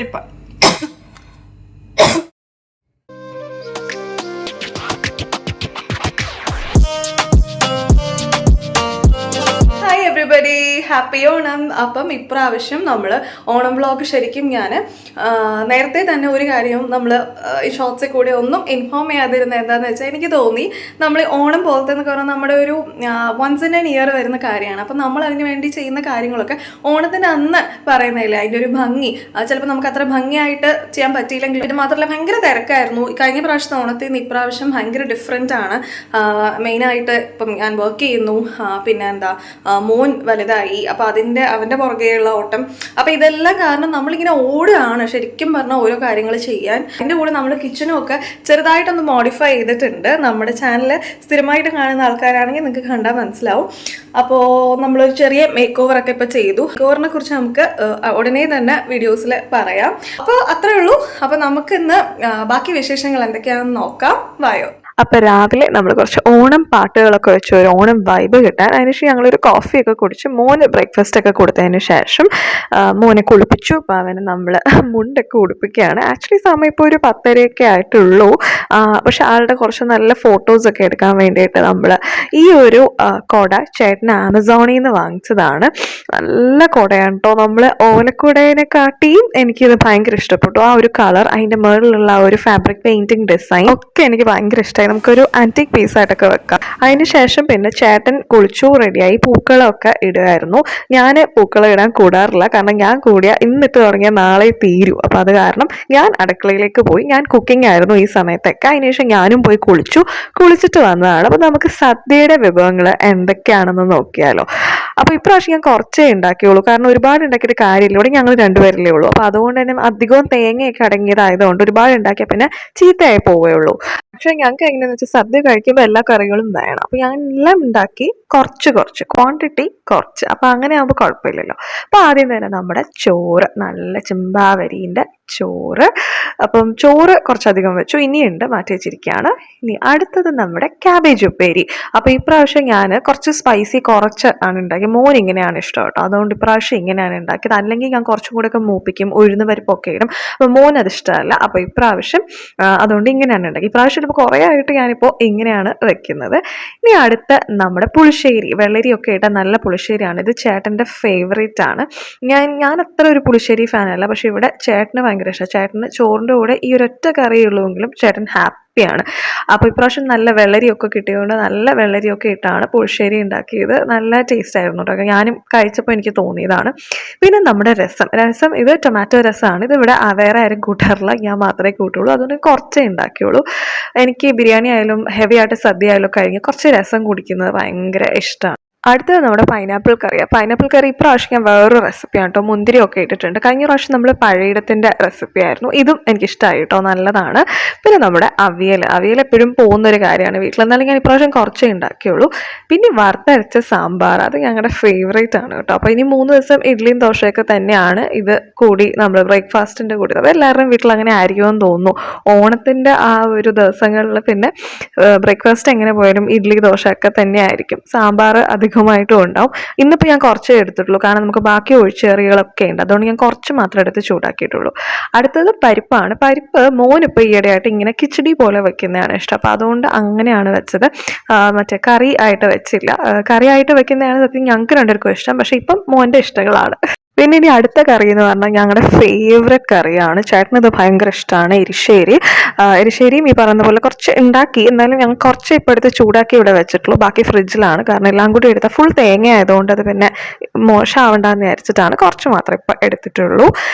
പരിപ്പ്. Everybody happy Onam. അപ്പം ഇപ്രാവശ്യം നമ്മൾ ഓണം വ്ളോഗ് ശരിക്കും ഞാൻ നേരത്തെ തന്നെ ഒരു കാര്യം നമ്മൾ ഈ ഷോർട്സിൽ കൂടെ ഒന്നും ഇൻഫോം ചെയ്യാതിരുന്നത് എന്താണെന്ന് വെച്ചാൽ എനിക്ക് തോന്നി നമ്മൾ ഓണം പോലത്തെ എന്ന് പറഞ്ഞാൽ നമ്മുടെ ഒരു വൺസ് ഇൻ എൻ ഇയർ വരുന്ന കാര്യമാണ്. അപ്പം നമ്മൾ അതിന് വേണ്ടി ചെയ്യുന്ന കാര്യങ്ങളൊക്കെ ഓണത്തിന് അന്ന് പറയുന്നില്ല, അതിൻ്റെ ഒരു ഭംഗി ചിലപ്പോൾ നമുക്ക് അത്ര ഭംഗിയായിട്ട് ചെയ്യാൻ പറ്റിയില്ലെങ്കിൽ. ഇത് മാത്രമല്ല ഭയങ്കര തിരക്കായിരുന്നു കഴിഞ്ഞ പ്രാവശ്യത്തെ ഓണത്തിൽ നിന്ന്. ഇപ്രാവശ്യം ഭയങ്കര ഡിഫറെൻ്റ് ആണ്. മെയിനായിട്ട് ഇപ്പം ഞാൻ വർക്ക് ചെയ്യുന്നു, പിന്നെ എന്താ മോൻ വലുതായി, അപ്പോൾ അവൻ്റെ പുറകെയുള്ള ഓട്ടം. അപ്പോൾ ഇതെല്ലാം കാരണം നമ്മളിങ്ങനെ ഓടുകയാണ് ശരിക്കും പറഞ്ഞാൽ ഓരോ കാര്യങ്ങൾ ചെയ്യാൻ. അതിൻ്റെ കൂടെ നമ്മൾ കിച്ചണും ഒക്കെ ചെറുതായിട്ടൊന്ന് മോഡിഫൈ ചെയ്തിട്ടുണ്ട്. നമ്മുടെ ചാനൽ സ്ഥിരമായിട്ട് കാണുന്ന ആൾക്കാരാണെങ്കിൽ നിങ്ങൾക്ക് കണ്ടാൽ മനസ്സിലാവും. അപ്പോൾ നമ്മളൊരു ചെറിയ മേക്ക് ഓവറൊക്കെ ഇപ്പോൾ ചെയ്തു. മേക്ക് ഓവറിനെ കുറിച്ച് നമുക്ക് ഉടനെ തന്നെ വീഡിയോസിൽ പറയാം. അപ്പോൾ അത്രേ ഉള്ളൂ. അപ്പോൾ നമുക്കിന്ന് ബാക്കി വിശേഷങ്ങൾ എന്തൊക്കെയാണെന്ന് നോക്കാം. വായോ. അപ്പോൾ രാവിലെ നമ്മൾ കുറച്ച് ഓണം പാട്ടുകളൊക്കെ വെച്ച് ഒരു ഓണം വൈബ് കിട്ടാൻ അതിനുശേഷം ഞങ്ങളൊരു കോഫിയൊക്കെ കുടിച്ച് മോന് ബ്രേക്ക്ഫാസ്റ്റ് ഒക്കെ കൊടുത്തതിന് ശേഷം മോനെ കുളിപ്പിച്ചു. അപ്പോൾ അവന് നമ്മൾ മുണ്ടൊക്കെ ഉടുപ്പിക്കുകയാണ്. ആക്ച്വലി സമയം ഇപ്പോൾ ഒരു 10:30 ആയിട്ടുള്ളൂ. പക്ഷെ ആളുടെ കുറച്ച് നല്ല ഫോട്ടോസൊക്കെ എടുക്കാൻ വേണ്ടിയിട്ട് നമ്മൾ ഈ ഒരു കുട ചേട്ടന് ആമസോണിൽ നിന്ന് വാങ്ങിച്ചതാണ്. നല്ല കുടയാണ് കേട്ടോ. നമ്മൾ ഓലക്കുടേനെക്കാട്ടിയും എനിക്കിത് ഭയങ്കര ഇഷ്ടപ്പെട്ടു. ആ ഒരു കളർ, അതിൻ്റെ മുകളിലുള്ള ആ ഒരു ഫാബ്രിക് പെയിൻറ്റിങ് ഡിസൈൻ ഒക്കെ എനിക്ക് ഭയങ്കര ഇഷ്ടമായി. നമുക്കൊരു ആൻറ്റിക് പീസായിട്ടൊക്കെ വെക്കാം. അതിന് ശേഷം പിന്നെ ചേട്ടൻ കുളിച്ചു റെഡിയായി. പൂക്കളമൊക്കെ ഇടുമായിരുന്നു. ഞാൻ പൂക്കളം ഇടാൻ കൂടാറില്ല, കാരണം ഞാൻ കൂടിയാൽ ഇന്നിട്ട് തുടങ്ങിയാൽ നാളെ തീരൂ. അപ്പോൾ അത് കാരണം ഞാൻ അടുക്കളയിലേക്ക് പോയി. ഞാൻ കുക്കിംഗ് ആയിരുന്നു ഈ സമയത്തൊക്കെ. അതിനുശേഷം ഞാനും പോയി കുളിച്ചിട്ട് വന്നതാണ്. അപ്പോൾ നമുക്ക് സദ്യയുടെ വിഭവങ്ങൾ എന്തൊക്കെയാണെന്ന് നോക്കിയാലോ. അപ്പോൾ ഇപ്രാവശ്യം ഞാൻ കുറച്ചേ ഉണ്ടാക്കിയുള്ളൂ, കാരണം ഒരുപാട് ഉണ്ടാക്കിയിട്ട് കാര്യമില്ല. ഇവിടെ ഞങ്ങൾ 2 പേരല്ലേ ഉള്ളൂ. അപ്പോൾ അതുകൊണ്ട് തന്നെ അധികവും തേങ്ങയൊക്കെ അടങ്ങിയതായതുകൊണ്ട് ഒരുപാട് ഉണ്ടാക്കിയാൽ പിന്നെ ചീത്തയായി പോവുകയുള്ളൂ. പക്ഷെ ഞങ്ങൾക്ക് എങ്ങനെയാണെന്ന് വെച്ചാൽ സദ്യ കഴിക്കുമ്പോൾ എല്ലാ കറികളും വേണം. അപ്പോൾ ഞാൻ എല്ലാം ഉണ്ടാക്കി കുറച്ച് ക്വാണ്ടിറ്റി കുറച്ച്. അപ്പോൾ അങ്ങനെ ആകുമ്പോൾ കുഴപ്പമില്ലല്ലോ. അപ്പോൾ ആദ്യം തന്നെ നമ്മുടെ ചോറ്, നല്ല ചെമ്പാവരീൻ്റെ ചോറ്. അപ്പം ചോറ് കുറച്ചധികം വെച്ചു, ഇനിയുണ്ട് മാറ്റി വെച്ചിരിക്കുകയാണ്. ഇനി അടുത്തത് നമ്മുടെ ക്യാബേജ് ഉപ്പേരി. അപ്പോൾ ഇപ്രാവശ്യം ഞാൻ കുറച്ച് സ്പൈസി കുറച്ച് ആണ് ഉണ്ടാക്കി. മോൻ ഇങ്ങനെയാണ് ഇഷ്ടം കേട്ടോ, അതുകൊണ്ട് ഇപ്രാവശ്യം ഇങ്ങനെയാണ് ഉണ്ടാക്കിയത്. അല്ലെങ്കിൽ ഞാൻ കുറച്ചും കൂടെയൊക്കെ മൂപ്പിക്കും, ഉഴുന്ന് പരിപ്പൊക്കെ ഇടും. അപ്പോൾ മോൻ അത് ഇഷ്ടമല്ല. അപ്പോൾ ഇപ്രാവശ്യം അതുകൊണ്ട് ഇങ്ങനെയാണ് ഉണ്ടാക്കി. ഇപ്രാവശ്യം ഇപ്പോൾ കുറേ ആയിട്ട് ഞാനിപ്പോൾ ഇങ്ങനെയാണ് വെക്കുന്നത്. ഇനി അടുത്ത നമ്മുടെ പുളിശ്ശേരി, വെള്ളരിയൊക്കെ ഇട്ട നല്ല പുളിശ്ശേരിയാണ്. ഇത് ചേട്ടൻ്റെ ഫേവറേറ്റ് ആണ്. ഞാൻ അത്ര ഒരു പുളിശ്ശേരി ഫാനല്ല, പക്ഷെ ഇവിടെ ചേട്ടന് ഭയങ്കര ഇഷ്ടമാണ്. ചേട്ടന് ചോറിൻ്റെ കൂടെ ഈ ഒരൊറ്റ കറിയുള്ളൂവെങ്കിലും ചേട്ടൻ ഹാപ്പിയാണ്. അപ്പോൾ ഇപ്രാവശ്യം നല്ല വെള്ളരിയൊക്കെ കിട്ടിയതുകൊണ്ട് നല്ല വെള്ളരിയൊക്കെ ഇട്ടാണ് പുളിശ്ശേരി ഉണ്ടാക്കിയത്. നല്ല ടേസ്റ്റ് ആയിരുന്നു കേട്ടോ. ഞാനും കഴിച്ചപ്പോൾ എനിക്ക് തോന്നിയതാണ്. പിന്നെ നമ്മുടെ രസം ഇത് ടൊമാറ്റോ രസമാണ്. ഇത് ഇവിടെ വേറെ ആരും കൂട്ടാറില്ല, ഞാൻ മാത്രമേ കൂട്ടുള്ളൂ. അതുകൊണ്ട് കുറച്ചേ ഉണ്ടാക്കിയുള്ളൂ. എനിക്ക് ബിരിയാണി ആയാലും ഹെവി ആയിട്ട് സദ്യ ആയാലും കഴിഞ്ഞ് കുറച്ച് രസം കുടിക്കുന്നത് ഭയങ്കര ഇഷ്ടമാണ്. അടുത്തത് നമ്മുടെ പൈനാപ്പിൾ കറിയാണ്. പൈനാപ്പിൾ കറി ഇപ്രാവശ്യം ഞാൻ വേറൊരു റെസിപ്പിയാണ് കേട്ടോ. മുന്തിരിയൊക്കെ ഇട്ടിട്ടുണ്ട്. കഴിഞ്ഞ പ്രാവശ്യം നമ്മൾ പഴയിടത്തിൻ്റെ റെസിപ്പി ആയിരുന്നു. ഇതും എനിക്കിഷ്ടമായി കേട്ടോ, നല്ലതാണ്. പിന്നെ നമ്മുടെ അവിയൽ എപ്പോഴും പോകുന്നൊരു കാര്യമാണ് വീട്ടിൽ. എന്നാലും ഞാൻ ഇപ്രാവശ്യം കുറച്ചേ ഉണ്ടാക്കിയുള്ളൂ. പിന്നെ വറുത്തരച്ച സാമ്പാർ, അത് ഞങ്ങളുടെ ഫേവറേറ്റ് ആണ് കേട്ടോ. അപ്പോൾ ഇനി 3 ദിവസം ഇഡ്ഡലിയും ദോശയൊക്കെ തന്നെയാണ് ഇത് കൂടി നമ്മൾ ബ്രേക്ക്ഫാസ്റ്റിൻ്റെ കൂടി. അത് എല്ലാവരുടെയും വീട്ടിൽ അങ്ങനെ ആയിരിക്കുമെന്ന് തോന്നുന്നു. ഓണത്തിൻ്റെ ആ ഒരു ദിവസങ്ങളിൽ പിന്നെ ബ്രേക്ക്ഫാസ്റ്റ് എങ്ങനെ പോയാലും ഇഡ്ഡലി ദോശയൊക്കെ തന്നെ ആയിരിക്കും. സാമ്പാർ അധികമായിട്ടും ഉണ്ടാവും. ഇന്നിപ്പോൾ ഞാൻ കുറച്ചേ എടുത്തിട്ടുള്ളൂ, കാരണം നമുക്ക് ബാക്കി ഒഴിച്ചേറികളൊക്കെ ഉണ്ട്. അതുകൊണ്ട് ഞാൻ കുറച്ച് മാത്രം എടുത്ത് ചൂടാക്കിയിട്ടുള്ളൂ. അടുത്തത് പരിപ്പാണ്. പരിപ്പ് മോനിപ്പോൾ ഈയിടെയായിട്ട് ഇങ്ങനെ കിച്ചടി പോലെ വെക്കുന്നതാണ് ഇഷ്ടം. അപ്പോൾ അതുകൊണ്ട് അങ്ങനെയാണ് വെച്ചത്. മറ്റേ കറി ആയിട്ട് വെച്ചില്ല. കറി ആയിട്ട് വെക്കുന്നതാണ് സത്യം ഞങ്ങൾക്ക് 2 പേർക്കും ഇഷ്ടം. പക്ഷേ ഇപ്പം മോൻ്റെ ഇഷ്ടങ്ങളാണ്. പിന്നെ ഇനി അടുത്ത കറി എന്ന് പറഞ്ഞാൽ ഞങ്ങളുടെ ഫേവറേറ്റ് കറിയാണ്. ചേട്ടനത് ഭയങ്കര ഇഷ്ടമാണ്, എരിശ്ശേരി. എരിശ്ശേരിയും ഈ പറയുന്ന പോലെ കുറച്ച് ഉണ്ടാക്കി, എന്നാലും ഞങ്ങൾ കുറച്ച് ഇപ്പോൾ എടുത്ത് ചൂടാക്കി ഇവിടെ വെച്ചിട്ടുള്ളൂ. ബാക്കി ഫ്രിഡ്ജിലാണ്, കാരണം എല്ലാം കൂടി എടുത്താൽ ഫുൾ തേങ്ങ ആയതുകൊണ്ട് അത് പിന്നെ മോശമാവണ്ടെന്ന് വിചാരിച്ചിട്ടാണ് കുറച്ച് മാത്രമേ ഇപ്പോൾ എടുത്തിട്ടുള്ളൂ.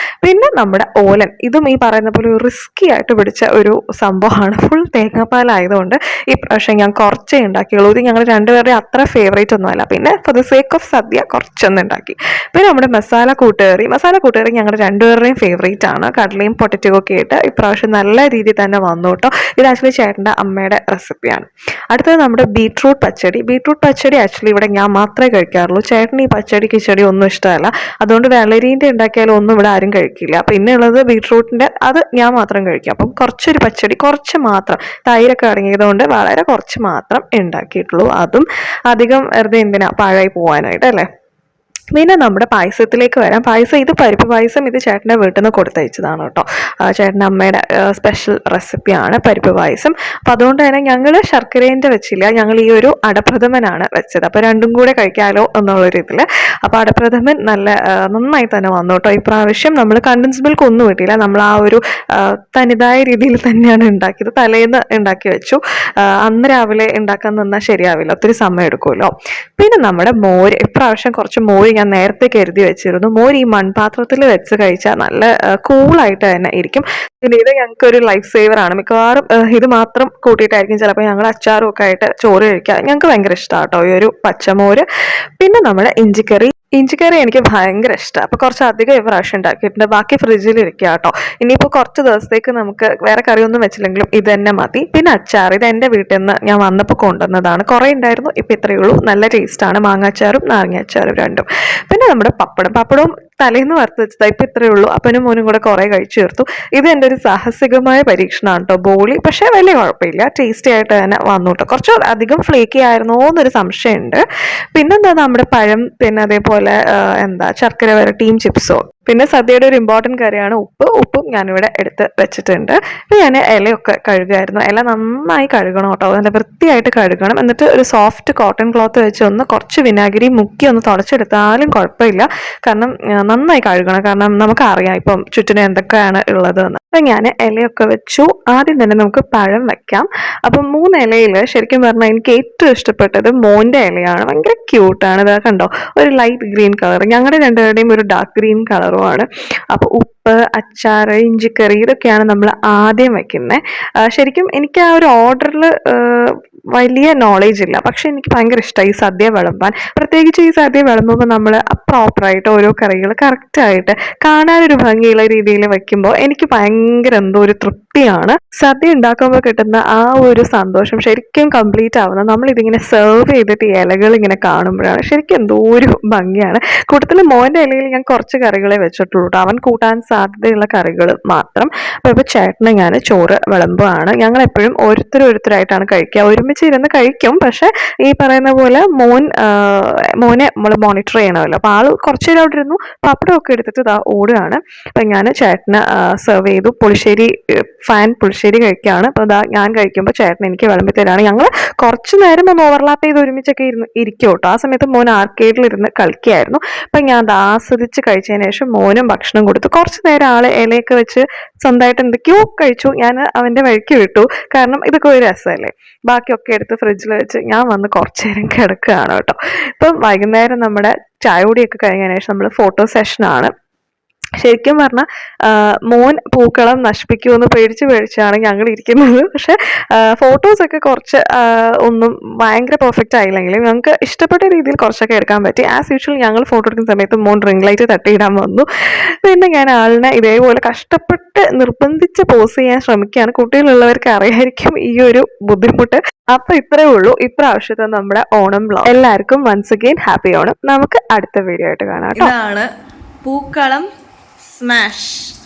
പിന്നെ നമ്മുടെ ഓലൻ, ഇതും ഈ പറയുന്ന പോലെ ഒരു റിസ്കി ആയിട്ട് പിടിച്ച ഒരു സംഭവമാണ്. ഫുൾ തേങ്ങാപ്പാലായതുകൊണ്ട് ഈ പ്രാവശ്യം ഞാൻ കുറച്ചേ ഉണ്ടാക്കിയുള്ളൂ. ഇത് ഞങ്ങൾ 2 പേരുടെയും അത്ര ഫേവറേറ്റ് ഒന്നുമല്ല. പിന്നെ ഫോർ ദ സേക്ക് ഓഫ് സദ്യ കുറച്ചൊന്നും ഉണ്ടാക്കി. പിന്നെ നമ്മുടെ മസാല കൂട്ടുകറി ഞങ്ങളുടെ 2 പേരുടെയും ഫേവറേറ്റ് ആണ്. കടലയും പൊട്ടറ്റോ ഒക്കെ ഇട്ട് ഇപ്രാവശ്യം നല്ല രീതിയിൽ തന്നെ വന്നു കേട്ടോ. ഇത് ആക്ച്വലി ചേട്ടൻ്റെ അമ്മയുടെ റെസിപ്പിയാണ്. അടുത്തത് നമ്മുടെ ബീട്രൂട്ട് പച്ചടി ആക്ച്വലി ഇവിടെ ഞാൻ മാത്രമേ കഴിക്കാറുള്ളൂ. ചേട്ടന് ഈ പച്ചടി കിച്ചടി ഒന്നും ഇഷ്ടമല്ല. അതുകൊണ്ട് വെള്ളരീൻ്റെ ഉണ്ടാക്കിയാലും ഒന്നും ഇവിടെ ആരും കഴിക്കില്ല. അപ്പോൾ ഇന്നുള്ളത് ബീട്രൂട്ടിൻ്റെ, അത് ഞാൻ മാത്രം കഴിക്കും. അപ്പം കുറച്ചൊരു പച്ചടി, കുറച്ച് മാത്രം, തൈരൊക്കെ അടങ്ങിയതുകൊണ്ട് വളരെ കുറച്ച് മാത്രം ഉണ്ടാക്കിയിട്ടുള്ളൂ. അതും അധികം വെറുതെ എന്തിനാ പാഴായി പോകാനായിട്ട് അല്ലേ. പിന്നെ നമ്മുടെ പായസത്തിലേക്ക് വരാം. പായസം ഇത് പരിപ്പ് പായസം, ഇത് ചേട്ടൻ്റെ വീട്ടിൽ നിന്ന് കൊടുത്തയച്ചതാണ് കേട്ടോ. ചേട്ടൻ്റെ അമ്മയുടെ സ്പെഷ്യൽ റെസിപ്പിയാണ് പരിപ്പ് പായസം. അപ്പോൾ അതുകൊണ്ട് തന്നെ ഞങ്ങൾ ശർക്കരേൻ്റെ വെച്ചില്ല, ഞങ്ങൾ ഈ ഒരു അടപ്രഥമനാണ് വെച്ചത്. അപ്പോൾ രണ്ടും കൂടെ കഴിക്കാമല്ലോ എന്നുള്ളൊരു ഇതിൽ. അപ്പോൾ അടപ്രഥമൻ നന്നായി തന്നെ വന്നു കേട്ടോ. ഇപ്രാവശ്യം നമ്മൾ കണ്ടൻസ് മിൽക്ക് ഒന്നും കിട്ടിയില്ല, നമ്മൾ ആ ഒരു തനിതായ രീതിയിൽ തന്നെയാണ് ഉണ്ടാക്കിയത്. തലേന്ന് ഉണ്ടാക്കി വെച്ചു, അന്ന് രാവിലെ ഉണ്ടാക്കാൻ നിന്നാൽ ശരിയാവില്ല, ഒത്തിരി സമയം എടുക്കുമല്ലോ. പിന്നെ നമ്മുടെ മോര്, ഇപ്രാവശ്യം കുറച്ച് മോര് ഞാൻ നേരത്തെ കരുതി വെച്ചിരുന്നു. മോര് ഈ മൺപാത്രത്തിൽ വെച്ച് കഴിച്ചാൽ നല്ല കൂളായിട്ട് തന്നെ ഇരിക്കും. പിന്നെ ഇത് ഞങ്ങൾക്കൊരു ലൈഫ് സേവർ ആണ്. മിക്കവാറും ഇത് മാത്രം കൂട്ടിയിട്ടായിരിക്കും ചിലപ്പോൾ ഞങ്ങൾ അച്ചാറും ഒക്കെ ആയിട്ട് ചോറ് കഴിക്കുക. ഞങ്ങൾക്ക് ഭയങ്കര ഇഷ്ടമാണ് കേട്ടോ ഈ ഒരു പച്ചമോര്. പിന്നെ നമ്മുടെ ഇഞ്ചിക്കറി എനിക്ക് ഭയങ്കര ഇഷ്ടമാണ്. അപ്പോൾ കുറച്ച് അധികം ഇപ്രാവശ്യം ഉണ്ടാക്കിയിട്ടുണ്ട്, ബാക്കി ഫ്രിഡ്ജിൽ ഇരിക്കുക കേട്ടോ. ഇനിയിപ്പോൾ കുറച്ച് ദിവസത്തേക്ക് നമുക്ക് വേറെ കറിയൊന്നും വെച്ചില്ലെങ്കിലും ഇത് തന്നെ മതി. പിന്നെ അച്ചാർ, ഇത് എൻ്റെ വീട്ടിൽ നിന്ന് ഞാൻ വന്നപ്പോൾ കൊണ്ടുവന്നതാണ്, കുറേ ഉണ്ടായിരുന്നു, ഇപ്പോൾ ഇത്രയേ ഉള്ളൂ. നല്ല ടേസ്റ്റാണ്, മാങ്ങാച്ചാറും നാരങ്ങ അച്ചാറും രണ്ടും. പിന്നെ നമ്മുടെ പപ്പടവും തലേന്ന് വറുത്ത് വെച്ചതാണ്, ഇപ്പം ഇത്രയേ ഉള്ളൂ. അപ്പനും മോനും കൂടെ കുറേ കഴിച്ചു ചേർത്തു. ഇത് എൻ്റെ ഒരു സാഹസികമായ പരീക്ഷണമാണ് കേട്ടോ, ബോളി. പക്ഷേ വലിയ കുഴപ്പമില്ല, ടേസ്റ്റി ആയിട്ട് തന്നെ വന്നു കേട്ടോ. കുറച്ച് അധികം ഫ്ലേക്കി ആയിരുന്നോ എന്നൊരു സംശയമുണ്ട്. പിന്നെന്താ നമ്മുടെ പഴം, പിന്നെ അതേപോലെ ശർക്കര വരട്ടിയും ചിപ്സോ. പിന്നെ സദ്യയുടെ ഒരു ഇമ്പോർട്ടൻറ്റ് കാര്യമാണ് ഉപ്പും ഞാനിവിടെ എടുത്ത് വെച്ചിട്ടുണ്ട്. പിന്നെ ഞാൻ ഇലയൊക്കെ കഴുകുമായിരുന്നു. ഇല നന്നായി കഴുകണം കേട്ടോ, നല്ല വൃത്തിയായിട്ട് കഴുകണം. എന്നിട്ട് ഒരു സോഫ്റ്റ് കോട്ടൺ ക്ലോത്ത് വെച്ച് കുറച്ച് വിനാഗിരി മുക്കി തുടച്ചെടുത്താലും കുഴപ്പമില്ല. കാരണം നന്നായി കഴുകണം, കാരണം നമുക്കറിയാം ഇപ്പം ചുറ്റിനും എന്തൊക്കെയാണ് ഉള്ളതെന്ന്. അപ്പം ഞാൻ ഇലയൊക്കെ വെച്ചു. ആദ്യം തന്നെ നമുക്ക് പഴം വെക്കാം. അപ്പം 3 ഇലയിൽ ശരിക്കും പറഞ്ഞാൽ എനിക്ക് ഏറ്റവും ഇഷ്ടപ്പെട്ടത് മോൻ്റെ ഇലയാണ്. ഭയങ്കര ക്യൂട്ടാണ്, ഇത് കണ്ടോ, ഒരു ലൈറ്റ് ഗ്രീൻ കളർ, ഞങ്ങളുടെ രണ്ടുപേരുടെയും ഒരു ഡാർക്ക് ഗ്രീൻ കളറുമാണ്. അപ്പോൾ ഉപ്പ്, അച്ചാർ, ഇഞ്ചിക്കറി ഇതൊക്കെയാണ് നമ്മൾ ആദ്യം വെക്കുന്നത്. ശരിക്കും എനിക്ക് ആ ഒരു ഓർഡറിൽ വലിയ നോളേജ് ഇല്ല, പക്ഷെ എനിക്ക് ഭയങ്കര ഇഷ്ടമായി ഈ സദ്യ വിളമ്പാൻ. പ്രത്യേകിച്ച് ഈ സദ്യ വിളമ്പുമ്പോൾ നമ്മൾ പ്രോപ്പറായിട്ട് ഓരോ കറികൾ കറക്റ്റായിട്ട് കാണാനൊരു ഭംഗിയുള്ള രീതിയിൽ വെക്കുമ്പോൾ എനിക്ക് ഭയങ്കര എന്തോ ഒരു തൃപ്തിയാണ്. സദ്യ ഉണ്ടാക്കുമ്പോൾ കിട്ടുന്ന ആ ഒരു സന്തോഷം ശരിക്കും കംപ്ലീറ്റ് ആവുന്നത് നമ്മളിതിങ്ങനെ സെർവ് ചെയ്തിട്ട് ഈ ഇലകൾ ഇങ്ങനെ കാണുമ്പോഴാണ്. ശരിക്കും എന്തോ ഒരു ഭംഗിയാണ്. കൂട്ടത്തിൽ മോൻ്റെ ഇലയിൽ ഞാൻ കുറച്ച് കറികളെ വെച്ചിട്ടുള്ളൂ കേട്ടോ, അവൻ കൂട്ടാൻ സാധ്യതയുള്ള കറികൾ മാത്രം. അപ്പോൾ ഇപ്പോൾ ചേട്ടന് ഞാൻ ചോറ് വിളമ്പുകയാണ്. ഞങ്ങൾ എപ്പോഴും ഓരോരുത്തരായിട്ടാണ് കഴിക്കുക, ഒരുമിച്ച് ഇരുന്ന് കഴിക്കും. പക്ഷെ ഈ പറയുന്ന പോലെ മോനെ നമ്മൾ മോണിറ്റർ ചെയ്യണമല്ലോ, അപ്പോൾ ആൾ കുറച്ച് നേരം അവിടെ ഇരുന്നു പപ്പടമൊക്കെ എടുത്തിട്ട് ഓടുകയാണ്. അപ്പം ഞാൻ ചേട്ടന് സെർവ് ചെയ്തു. പുളിശ്ശേരി കഴിക്കുകയാണ്. അപ്പോൾ ഞാൻ കഴിക്കുമ്പോൾ ചേട്ടൻ എനിക്ക് വിളമ്പി തരാണ്. ഞങ്ങൾ കുറച്ച് നേരം ഒന്ന് ഓവർലാപ്പ് ചെയ്ത് ഒരുമിച്ചൊക്കെ ഇരിക്കും കേട്ടോ. ആ സമയത്ത് മോൻ ആർക്കേഡിലിരുന്ന് കളിക്കുകയായിരുന്നു. അപ്പം ഞാൻ അത് ആസ്വദിച്ച് കഴിച്ചതിന് ശേഷം മോനും ഭക്ഷണം കൊടുത്തു. കുറച്ച് നേരം ആൾ ഇലയൊക്കെ വെച്ച് സ്വന്തമായിട്ട് എന്തൊക്കെയോ കഴിച്ചു. ഞാൻ അവൻ്റെ വഴിക്ക് വിട്ടു, കാരണം ഇതൊക്കെ ഒരു രസമല്ലേ. ബാക്കിയൊക്കെ എടുത്ത് ഫ്രിഡ്ജിൽ വെച്ച് ഞാൻ വന്ന് കുറച്ച് നേരം കിടക്കുകയാണ് കേട്ടോ. ഇപ്പം വൈകുന്നേരം നമ്മുടെ ചായ കുടിയൊക്കെ കഴിഞ്ഞതിന് ശേഷം നമ്മൾ ഫോട്ടോ സെഷനാണ്. ശരിക്കും പറഞ്ഞാൽ മോൻ പൂക്കളം നശിപ്പിക്കുമെന്ന് പേടിച്ചാണ് ഞങ്ങൾ ഇരിക്കുന്നത്. പക്ഷെ ഫോട്ടോസൊക്കെ കുറച്ച് ഒന്നും ഭയങ്കര പെർഫെക്റ്റ് ആയില്ലെങ്കിലും ഞങ്ങൾക്ക് ഇഷ്ടപ്പെട്ട രീതിയിൽ കുറച്ചൊക്കെ എടുക്കാൻ പറ്റി. ആസ് യൂഷ്വൽ ഞങ്ങൾ ഫോട്ടോ എടുക്കുന്ന സമയത്ത് മോൻ റിംഗ് ലൈറ്റ് തട്ടിയിടാൻ വന്നു. പിന്നെ ഞാൻ ആളിനെ ഇതേപോലെ കഷ്ടപ്പെട്ട് നിർബന്ധിച്ച് പോസ് ചെയ്യാൻ ശ്രമിക്കുകയാണ്. കുട്ടികളുള്ളവർക്ക് അറിയായിരിക്കും ഈ ഒരു ബുദ്ധിമുട്ട്. അപ്പൊ ഇത്രയേ ഉള്ളൂ ഇപ്രാവശ്യത്തെ നമ്മുടെ ഓണം വ്ലോഗ്. എല്ലാവർക്കും വൺസ് അഗെയിൻ ഹാപ്പി ഓണം. നമുക്ക് അടുത്ത വീഡിയോ ആയിട്ട് കാണാം. ഇതാണ് പൂക്കളം സ്മാഷ്.